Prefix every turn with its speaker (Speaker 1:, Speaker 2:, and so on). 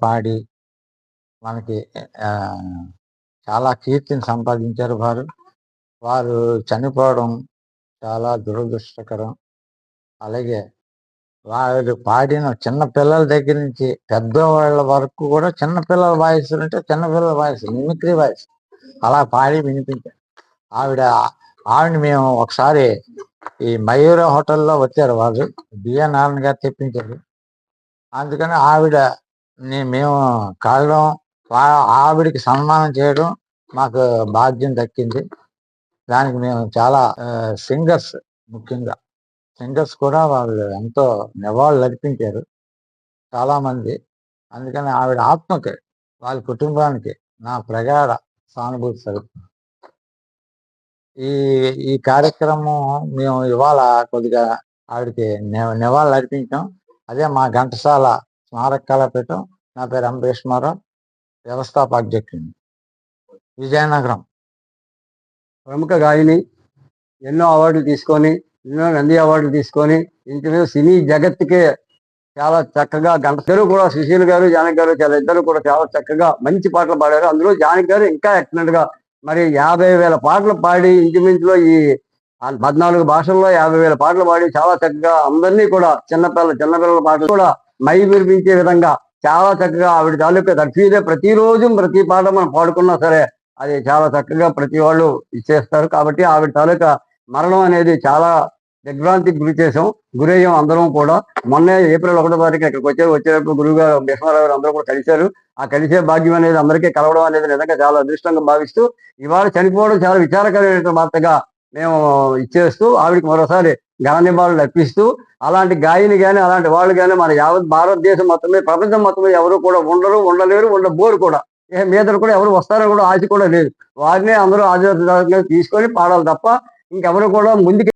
Speaker 1: పాడి మనకి చాలా కీర్తిని సంపాదించారు వారు. వారు చనిపోవడం చాలా దురదృష్టకరం. అలాగే వారు పాడిన చిన్న పిల్లల దగ్గర నుంచి పెద్దవాళ్ళ వరకు కూడా చిన్న పిల్లల వాయిస్ అంటే చిన్న పిల్లల వాయిస్ మిమిక్రీ వాయిస్ అలా పాడి వినిపించారు. ఆవిడని మేము ఒకసారి ఈ మయూర హోటల్లో వచ్చారు వాళ్ళు, బిఎన్ నారాయణ గారు తెప్పించారు. అందుకని మేము కలవడం, ఆవిడికి సన్మానం చేయడం మాకు భాగ్యం దక్కింది. దానికి మేము చాలా సింగర్స్, ముఖ్యంగా సింగర్స్ కూడా వాళ్ళు ఎంతో నివాళులు అర్పించారు చాలామంది. అందుకని ఆవిడ ఆత్మకి, వాళ్ళ కుటుంబానికి నా ప్రగాఢ సానుభూతి సరుపు. ఈ కార్యక్రమం మేము ఇవాళ కొద్దిగా ఆవిడకి నివాళులు అర్పించాం. అదే మా ఘంటసాల స్మారక కళాపీఠం. నా పేరు అంబరీష్మారావు, వ్యవస్థాపాధ్యక్షుడిని, విజయనగరం.
Speaker 2: ప్రముఖ గాయని, ఎన్నో అవార్డులు తీసుకొని, ఎన్నో నంది అవార్డులు తీసుకొని ఇంటర్వ్యూ సినీ జగత్తుకే చాలా చక్కగా గంటలు కూడా సుశీల్ గారు, జానకి గారు ఇద్దరు కూడా చాలా చక్కగా మంచి పాటలు పాడారు. అందులో జానకి గారు ఇంకా ఎక్సలెంట్ గా మరి 50,000 పాటలు పాడి ఇంచుమించులో ఈ 14 భాషల్లో 50,000 పాటలు పాడి చాలా చక్కగా అందరినీ కూడా చిన్నపిల్లల పాటలు కూడా మై వినిపించే విధంగా చాలా చక్కగా ఆవిడ తాలూకా దక్షిణే ప్రతిరోజు ప్రతి పాట మనం పాడుకున్నా సరే అది చాలా చక్కగా ప్రతి వాళ్ళు ఇచ్చేస్తారు. కాబట్టి ఆవిడ తాలూకా మరణం అనేది చాలా దిగ్భ్రాంతికి గురయ్యాం అందరం కూడా. మొన్నే ఏప్రిల్ 1వ తారీఖు ఇక్కడికి వచ్చేటప్పుడు గురువుగారు భీష్మారావు గారు అందరూ కూడా కలిశారు. ఆ కలిసే భాగ్యం అనేది అందరికీ కలవడం అనేది నిజంగా చాలా అదృష్టంగా భావిస్తూ ఇవాళ చనిపోవడం చాలా విచారకరమైన వార్తగా మేము ఇచ్చేస్తూ ఆవిడకి మరోసారి ఘన నివాళులు అర్పిస్తూ, అలాంటి గాయని కానీ అలాంటి వాళ్ళు కానీ మన యావత్ భారతదేశం మొత్తమే, ప్రపంచం మొత్తమే ఎవరు కూడా ఉండలేరు, ఉండబోరు కూడా. మీద కూడా ఎవరు వస్తారో కూడా ఆశ కూడా లేదు. వారినే అందరూ ఆదర్శంగా తీసుకొని పాడాలి తప్ప ఇంకెవరు కూడా ముందుకు